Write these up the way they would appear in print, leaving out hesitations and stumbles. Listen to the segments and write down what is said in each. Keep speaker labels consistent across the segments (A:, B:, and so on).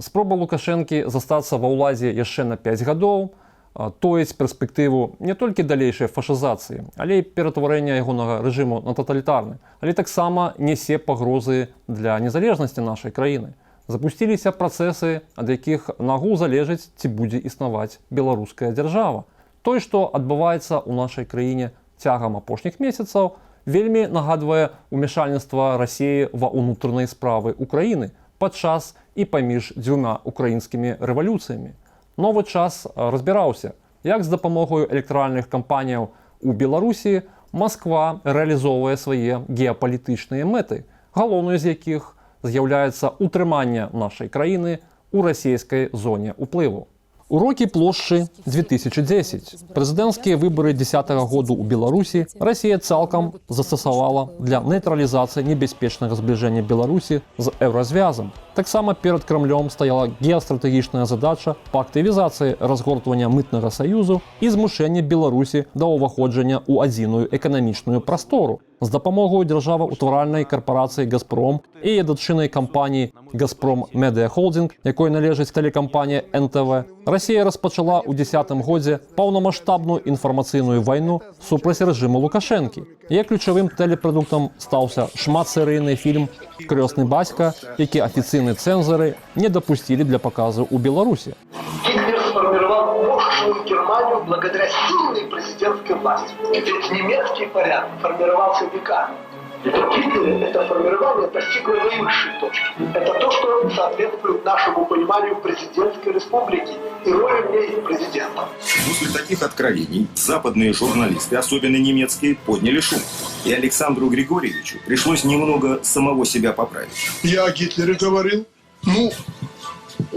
A: спроба Лукашэнкі застацца ва ўладзе яшчэ на 5 гадоў, тоіць перспектыву не толькі далейшай фашызацыі, але і ператварэння ягонага рэжыму на таталітарны, але таксама нясе пагрозы для незалежнасці нашай краіны. Запусціліся працэсы, ад якіх нагу залежыць, ці будзе існаваць беларуская дзяржава. Тое, што адбываецца ў нашай краіне цягам апошніх месяцаў, вельмі нагадвае ўмяшальніцтва Расіі ва ўнутраныя справы Украіны падчас і паміж дзвюма украінскімі рэвалюцыямі. Новы час разбіраўся, як з дапамогаю электаральных кампаніяў у Беларусі Масква рэалізоўвае свае геапалітычныя мэты, галоўнай з якіх з'яўляецца ўтрыманне нашай краіны ў расійскай зоне ўплыву. Урокі плошчы 2010. Прэзідэнцкія выбары 2010 году ў Беларусі Расія цалкам застасавала для нейтралізацыі небяспечнага збліжэння Беларусі з еўразвязам. Таксама перад Крамлём стаяла геастратэгічная задача па актывізацыі разгортвання мытнага саюзу і змушэння Беларусі да ўваходжання ў адзіную эканамічную прастору. З дапамогою дзяржава-ўтваральнай карпорацыі «Газпром» і яе дачыннай кампаніі «Газпром Медіа Холдинг», якой належыць тэлекампанія НТВ, Расія распачала ў 2010 годзе паўнамаштабную інфармацыйную вайну супраць рэжыму Лукашэнкі. Яе ключавым тэлепрадуктам стаўся шматсерыйны фільм «Крёстны бацька», які афіцыйныя цэнзары не дапусцілі для показу ў Беларусі.
B: Гитлер сформировал мощную Германию благодаря сильной президентской власти. Ведь немецкий порядок формировался веками. И при Гитлере это формирование достигло наивысшей точки. Это то, что соответствует нашему пониманию президентской республики и роли в ней президента.
C: После таких откровений западные журналисты, особенно немецкие, подняли шум. И Александру Григорьевичу пришлось немного самого себя поправить.
D: Я о Гитлере говорил,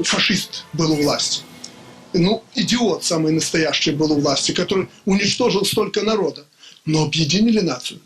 D: фашист был у власти. Идиот самый настоящий был у власти, который уничтожил столько народа. Но объединили нацию.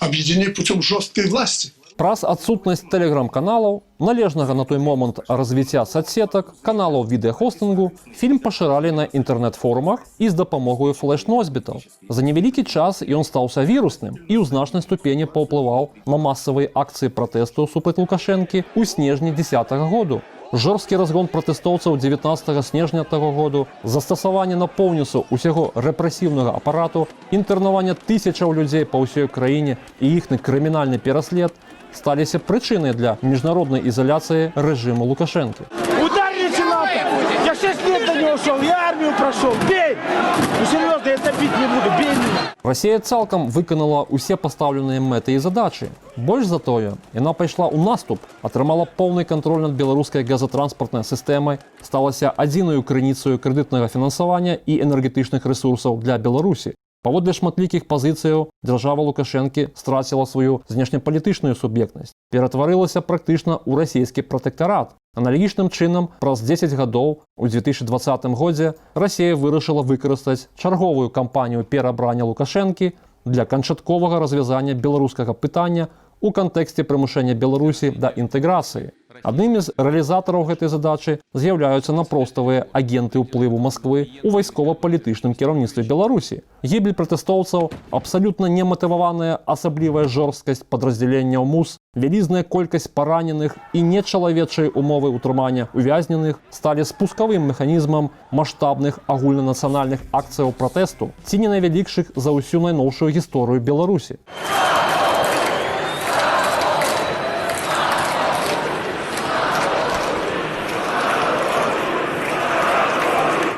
D: Объединили путем жесткой власти.
A: Праз адсутнасць тэлеграм-каналаў, належнага на той момант развіцця соцсетак, каналаў відэахостынгу, фільм пашыралі на інтэрнэт-форумах і з дапамогою флэш-носьбітаў. За невялікі час ён стаўся вірусным і ў значнай ступені паўплываў на масавыя акцыі пратэсту супраць Лукашэнкі ў снежні 2010 году. Жорсткі разгон пратэстоўцаў 19 снежня таго году, застасаванне напоўніцу ўсяго рэпрэсіўнага апарату, інтэрнаванне тысячаў людзей па ўсёй краіне і іхны крымінальны пераслед сталіся прычынай для міжнароднай ізаляцыі рэжыму Лукашэнкі.
E: Ударите НАТО! Я 6 лет до него шел, я армию прошел, бей! Серьезно, я топить не буду, бей меня!
A: Расія цалкам выканала ўсе пастаўленыя мэты і задачы. Больш за тое, яна пайшла ў наступ, атрымала поўны кантроль над беларускай газатранспартнай сістэмай, сталася адзінаю крыніцаю крэдытнага фінансавання і энергетычных рэсурсаў для Беларусі. Паводле шматлікіх пазіцыяў, дзяржава Лукашэнкі страціла сваю знешнепалітычную суб'ектнасць, ператварылася практычна ў расійскі пратэктарат. Аналогічным чынам, праз 10 гадоў, у 2020 годзе, Расія вырашыла выкарыстаць чарговую кампанію перабрання Лукашэнкі для канчатковага развязання беларускага пытання у кантэксце прымушэння Беларусі да інтэграцыі. Аднымі з рэалізатараў гэтай задачы з'яўляюцца напроставыя агенты ўплыву Масквы ў вайскова-палітычным кіраўніцтве Беларусі. Гібель пратэстоўцаў, абсалютна нематываваная асаблівая жорсткасць падраздзяленняў МУС, вялізная колькасць параненых і нечалавечыя умовы ўтрымання увязненых сталі спускавым механізмам маштабных агульнанацыянальных акцыяў пратэсту, ці не найвялікшых за ўсю найноўшую гісторыю Беларусі.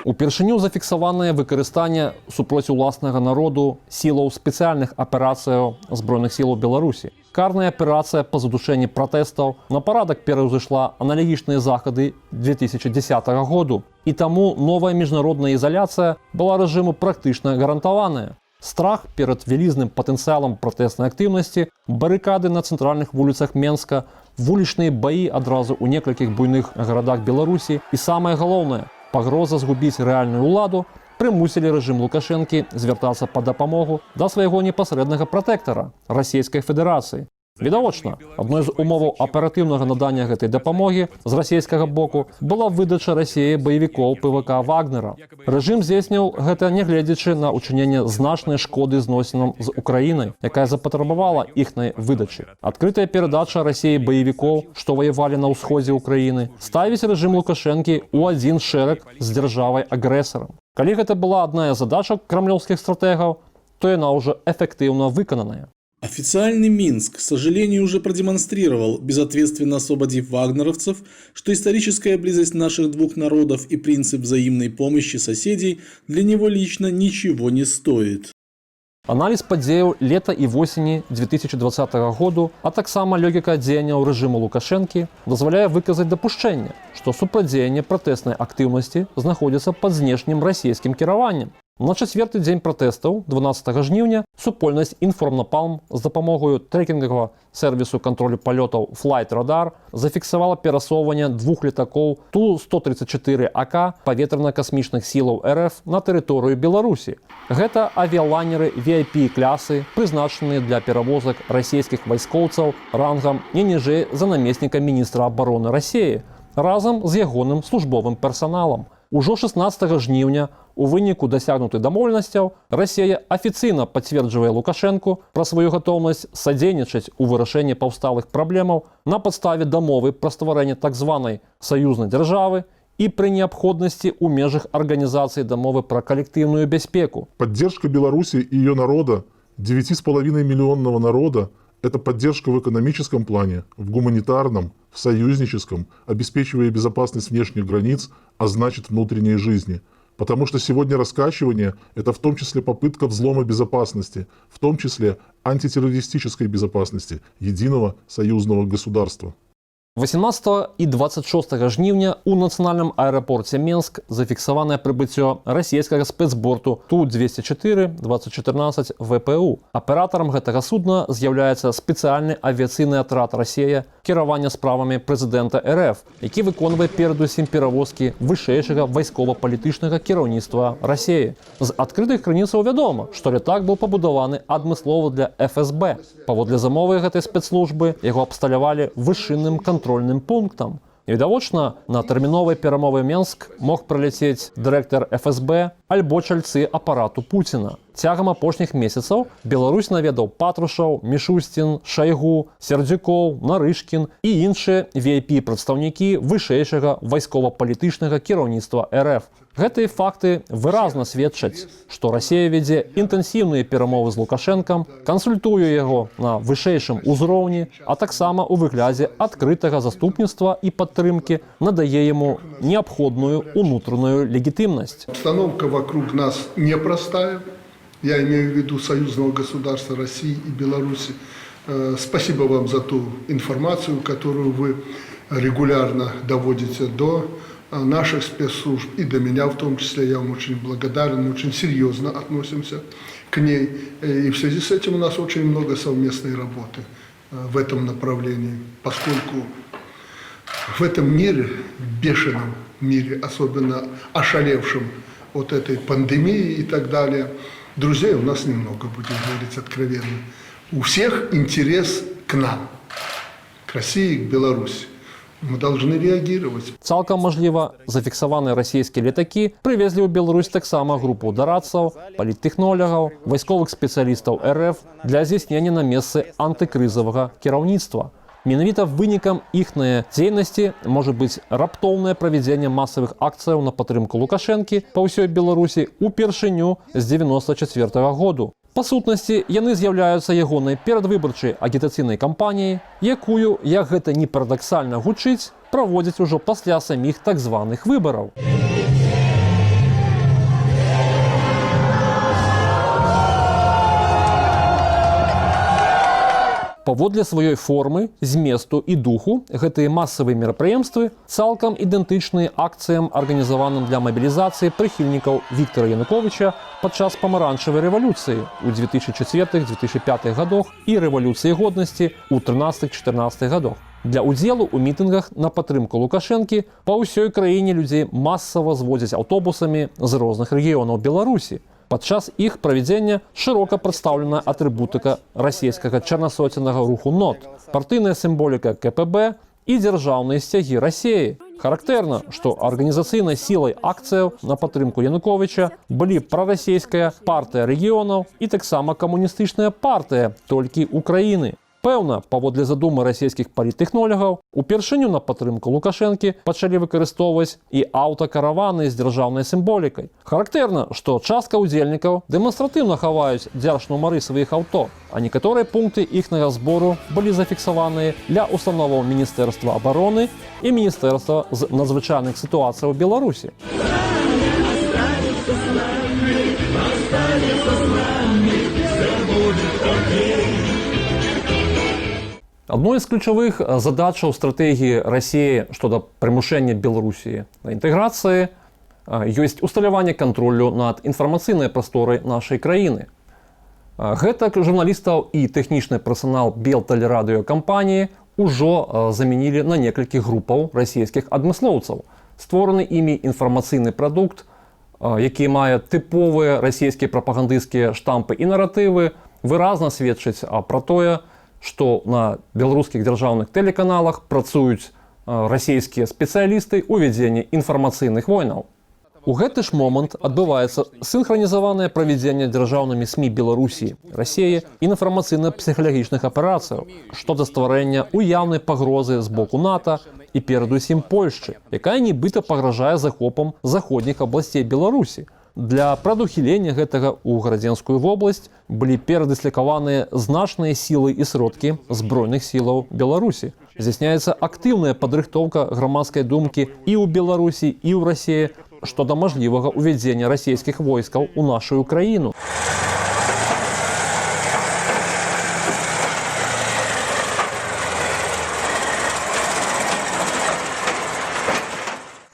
A: Упершыню зафіксаванае выкарыстанне супроць уласнага народу сілаў спецыяльных аперацыяў Збройных сілаў Беларусі. Карная аперацыя па задушэнні пратэстаў на парадак пераўзышла аналагічныя захады 2010 году. І таму новая міжнародная ізаляцыя была рэжыму практычна гарантаваная. Страх перад вялізным патэнцыялам пратэснай актыўнасці, барыкады на цэнтральных вуліцах Менска, вулічныя баі адразу ў некалькіх буйных гарадах Беларусі і самае галоўнае, пагроза згубіць рэальную ўладу прымусілі рэжым Лукашэнкі звяртацца па дапамогу да свайго непасрэднага пратэктара – Расійскай Федэрацыі. Відавочна, адной з умоваў аператыўнага надання гэтай дапамогі з расійскага боку была выдача Расіі баевікоў ПВК Вагнера. Рэжым здзейсніў гэта нягледзячы на ўчыненне значнай шкоды зносінам з Украінай, якая запатрабавала іхнай выдачы. Адкрытая перадача Расіі баевікоў, што ваявалі на ўсходзе Украіны, ставіць рэжым Лукашэнкі ў адзін шэраг з дзяржавай-агрэсарам. Калі гэта была адна з задачак крамлёўскіх стратэгаў, то яна ўжо эффектыўна выкананая.
F: Официальный Минск, к сожалению, уже продемонстрировал, безответственно освободив вагнеровцев, что историческая близость наших двух народов и принцип взаимной помощи соседей для него лично ничего не стоит.
A: Аналіз падзеяў лета і восені 2020 году, а таксама логіка дзеянняў рэжыму Лукашэнкі дазваляе выказаць дапушчэнне, што супрацьдзеянне пратэснай актыўнасці знаходзіцца пад знешнім расійскім кіраваннем. На чацвёрты дзень пратэстаў, 12 жніўня, супольнасць «Інформнапалм» з дапамогаю трэкінгавага сервісу кантролю палётаў Flight Radar зафіксавала перасоўванне двух летакоў Ту-134АК паветрана-касмічных сілаў РФ на тэрыторыю Беларусі. Гэта авіялайнеры VIP-клясы, прызначаныя для перавозак расійскіх вайскоўцаў рангам не ніжэй за намесніка міністра абароны Расіі, разам з ягоным службовым персаналам. Ужо 16 жніўня у выніку дасягнутай дамоўленасцяў Расія афіцыйна пацверджвае Лукашэнку пра сваю гатоўнасць садзейнічаць у вырашэнні паўсталых праблемаў на падставе дамовы пра стварэнне так званай саюзнай дзяржавы и при необходимости у межах организации домовы про коллективную бяспеку.
G: Поддержка Беларуси и ее народа, 9,5-миллионного народа, это поддержка в экономическом плане, в гуманитарном, в союзническом, обеспечивая безопасность внешних границ, а значит внутренней жизни. Потому что сегодня раскачивание – это в том числе попытка взлома безопасности, в том числе антитеррористической безопасности единого союзного государства.
A: 18 і 26 жніўня у нацыянальным аэрапорце Менск зафіксаванае прыбыццё расійскага спецборту Ту-204-2014 ВПУ. Аператарам гэтага судна з'яўляецца спецыяльны авіяцыйны атрад «Расія» кіравання справамі прэзідэнта РФ, які выконвае перадусім перавозкі вышэйшага вайскова-палітычнага кіраўніцтва Расіі. З адкрытых крыніцаў вядома, што летак быў пабудаваны адмыслова для ФСБ. Паводле замовы гэтай спецслужбы яго абсталявалі вышынным контрольным пунктам. Відавочна, на тэрміновай перамовы Менск мог прыляцець дырэктар ФСБ альбо чальцы апарату Пуціна. Цягам апошніх месяцаў Беларусь наведаў Патрушаў, Мішустін, Шайгу, Сердзюкоў, Нарышкін і іншыя VIP-прадстаўнікі вышэйшага вайскова-палітычнага кіраўніцтва РФ. Гэтыя факты выразна сведчаць, што Расія вядзе інтэнсіўныя перамовы з Лукашэнкам, кансультуе яго на вышэйшым узроўні, а таксама ў выглядзе адкрытага заступніцтва і падтрымкі надае яму неабходную унутраную легітымнасць.
D: Обстановка вокруг нас непростая. Я имею в виду союзного государства России и Беларуси. Спасибо вам за ту информацию, которую вы регулярно доводите до наших спецслужб и до меня в том числе. Я вам очень благодарен, мы очень серьезно относимся к ней. И в связи с этим у нас очень много совместной работы в этом направлении, поскольку в этом мире, бешеном мире, особенно ошалевшем от этой пандемии и так далее, друзей у нас немного, будем говорить откровенно. У всех интерес к нам, к России, к Беларуси. Мы должны реагировать.
A: Цалкам мажліва, зафіксаваныя расійскія летакі прывезлі ў Беларусь таксама групу дарадцаў, паліттэхнолягаў, вайсковых спецыялістаў РФ для здзяйснення на месцы антыкрызавага кіраўніцтва. Менавіта вынікам іхнай дзейнасці можа быць раптоўнае правядзенне масавых акцыяў на падтрымку Лукашэнкі па ўсёй Беларусі ўпершыню з 1994 году. Па сутнасці, яны з'яўляюцца ягонай перадвыбарчай агітацыйнай кампаніяй, якую, як гэта не парадаксальна гучыць, праводзяць ужо пасля саміх так званых выбараў. Паводле сваёй формы, зместу і духу гэтыя масавыя мерапрыемствы цалкам ідэнтычныя акцыям, арганізаваным для мабілізацыі прыхільнікаў Віктара Януковіча падчас памаранчавай рэвалюцыі ў 2004-2005 гадах і рэвалюцыі годнасці ў 13-14 гадах. Для ўдзелу ў мітынгах на падтрымку Лукашэнкі па ўсёй краіне людзей масава зводзяць аўтобусамі з розных рэгіёнаў Беларусі. Падчас іх правядзення шырока прадстаўлена атрыбутыка расійскага чарнасоценнага руху НОТ, партыйная сімволіка КПБ і дзяржаўныя сцягі Расіі. Характэрна, што арганізацыйнай сілай акцыяў на падтрымку Януковіча былі прарасійская партыя рэгіёнаў і таксама камуністычная партыя толькі Украіны. Пэўна, паводле задумы расійскіх паліттэхнолягаў, упершыню на падтрымку Лукашэнкі пачалі выкарыстоўваць і аўтакараваны з дзяржаўнай сімволікай. Характэрна, што частка ўдзельнікаў дэманстратыўна хаваюць дзяржнумары сваіх аўто, а некаторыя пункты іхнага збору былі зафіксаваныя для установаў Міністэрства абароны і Міністэрства з надзвычайных сітуацый у Беларусі. Одной з ключавых задачаў стратэгіі Расіі шчодо прымушэння Беларусі да інтэграцыі ёсць усталяванне кантролю над інфармацыйнай прасторай нашай краіны. Гэтак журналістаў і тэхнічны персанал Белтэлерадыёкампаніі ўжо замянілі на некалькі групаў расійскіх адмыслоўцаў. Створаны імі інфармацыйны прадукт, які мае тыповыя расійскія прапагандысцкія штампы і наратывы, выразна сведчыць пра тое, што на беларускіх дзяржаўных тэлеканалах працуюць расійскія спецыялісты ў вядзенні інфармацыйных войнаў. У гэты ж момант адбываецца сінхранізаванае правядзенне дзяржаўнымі СМІ Беларусі, Расіі інфармацыйна-псіхалагічных аперацыяў шчодо стварэння уяўнай пагрозы з боку НАТО і перадусім Польшчы, якая нібыта пагражае захопам заходніх абласцей Беларусі. Для прадухілення гэтага ў Гарадзенскую вобласць былі перадыслікаваныя значныя сілы і сродкі збройных сілаў Беларусі. Здзяйсняецца актыўная падрыхтоўка грамадскай думкі і ў Беларусі, і ў Расіі шчодо мажлівага ўвядзення расійскіх войскаў у нашу краіну.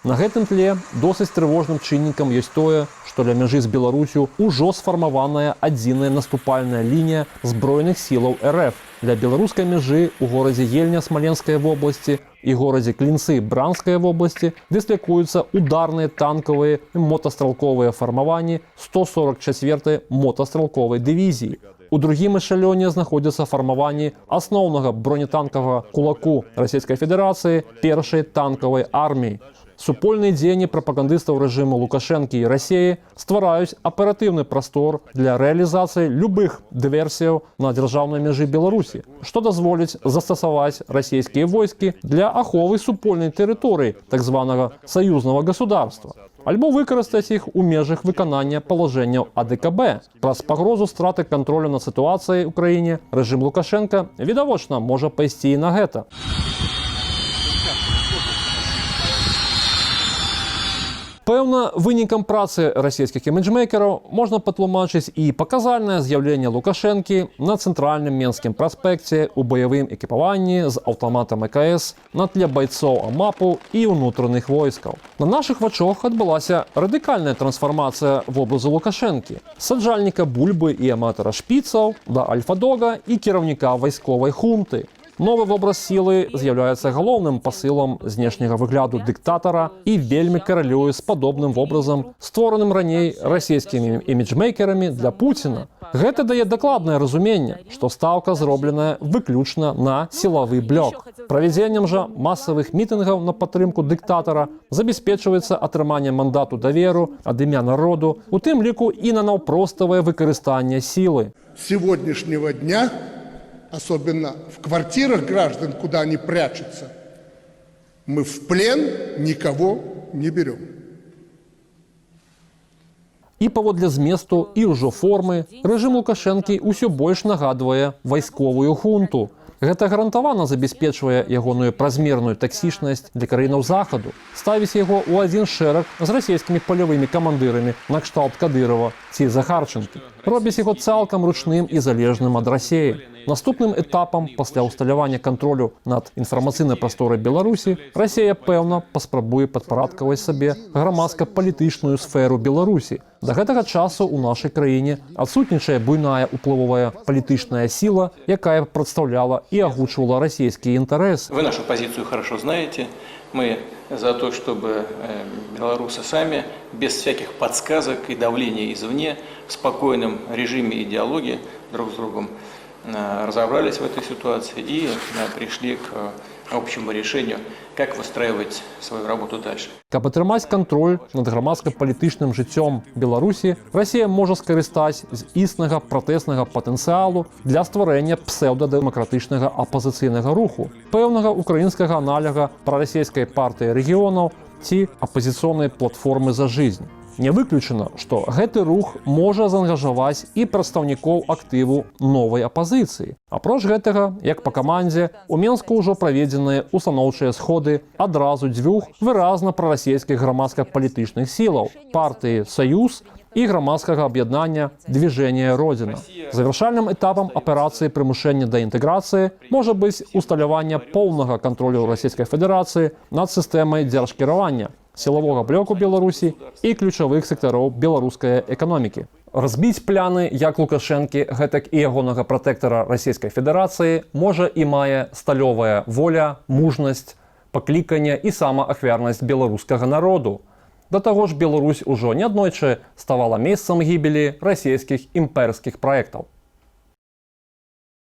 A: На гэтым тле досыць трывожным чыннікам ёсць тое, што ля мяжы з Беларусю ўжо сфармаваная адзіная наступальная лінія збройных сілаў РФ. Для беларускай мяжы ў горадзе Ельня Смаленскай вобласці і горадзе Клінцы Бранскай вобласці дыслякуюцца ударныя танкавыя і мотастралковыя фармаванні 144-й мотастралковай дывізіі. У другім эшалёне знаходзяцца фармаванні асноўнага бронетанкавага кулаку Расійскай Федэрацыі першай танкавай арміі. Супольныя дзеянні прапагандыстаў рэжыму Лукашэнкі і Расіі ствараюць аператыўны прастор для рэалізацыі любых дыверсіяў на дзяржаўнай мяжы Беларусі, што дазволіць застасаваць расійскія войскі для аховы супольнай тэрыторыі так званага саюзнага государства, альбо выкарыстаць іх у межах выканання палажэнняў АДКБ. Праз пагрозу страты кантролю над сітуацыяй у краіне рэжым Лукашэнка відавочна можа пайсці і на гэта. Пэўна, вынікам працы расійскіх іміджмейкераў можна патлумачыць і паказальнае з'яўленне Лукашэнкі на цэнтральным Менскім праспекце ў баявым экіпаванні з аўтаматам ЭКС на тле байцоў АМАПу і ўнутраных войскаў. На нашых вачах адбылася радыкальная трансфармацыя вобразу Лукашэнкі, саджальніка бульбы і аматара шпіцаў да альфа-дога і кіраўніка вайсковай хунты. Новы вобраз сілы з'яўляецца галоўным пасылам знешняга выгляду дыктатара і вельмі карэлюе з падобным вобразам, створаным раней расійскімі іміджмейкерамі для Пуціна. Гэта дае дакладнае разуменне, што стаўка зробленая выключна на сілавы блок. Правядзеннем жа масавых мітынгаў на падтрымку дыктатара забяспечваецца атрыманне мандату даверу ад імя народу, у тым ліку і на наўпроставае выкарыстанне сілы.
H: С сегодняшнего дня, особенно в квартирах граждан, куда они прячутся, мы в плен никого не берем.
A: І паводле зместу і ўжо формы рэжым Лукашэнкі ўсё больш нагадвае вайсковую хунту. Гэта гарантавана забяспечвае ягоную празмерную таксічнасць для краінаў захаду, ставіць яго ў адзін шэраг з расійскімі палявымі камандырамі накшталт Кадырова ці Захарчэнкі, робіць яго цалкам ручным і залежным ад Расіі. Наступным этапам пасля усталявання кантролю над інфармацыйнай прасторай Беларусі Расія, пэўна, паспрабуе падпарадкаваць сабе грамадска-палітычную сферу Беларусі. Да гэтага часу ў нашай краіне адсутнічае буйная уплывовая палітычная сіла, якая прадстаўляла і агучвала расійскія інтарэсы.
I: Вы нашу позицию хорошо знаете. Мы за то, чтобы белорусы сами, без всяких подсказок и давления извне, в спокойном режиме и диалоге друг с другом разобрались в этой ситуации и пришли к общему решению, как выстраивать свою работу дальше.
A: Каб атрымаць кантроль над грамадска-палітычным жыццём Беларусі, Расія можа скарыстаць з існага пратэснага патэнцыялу для стварэння псеўдадэмакратычнага апазіцыйнага руху, пэўнага украінскага аналага прарасійскай партыі рэгіонаў ці апазіцыйнай платформы «За жизнь». Не выключана, што гэты рух можа заангажаваць і прадстаўнікоў актыву новай апазіцыі. Апроч гэтага, як па камандзе, у Менску ўжо праведзеныя устаноўчыя сходы адразу дзвюх выразна прарасійскіх грамадска-палітычных сілаў – партыі «Саюз» і грамадскага аб'яднання «Движение Родина». Завяршальным этапам аперацыі прымушэння да інтэграцыі можа быць усталяванне поўнага кантролю Расійскай Федэрацыі над сістэмай дзяржкіравання, сілавога блоку Беларусі і ключавых сектараў беларускай эканомікі. Разбіць пляны як Лукашэнкі, гэтак і ягонага пратэктара Расійскай Федэрацыі можа і мае сталёвая воля, мужнасць, пакліканне і самаахвярнасць беларускага народу. Да таго ж Беларусь ужо неаднойчы ставала месцам гібелі расійскіх імперскіх праектаў.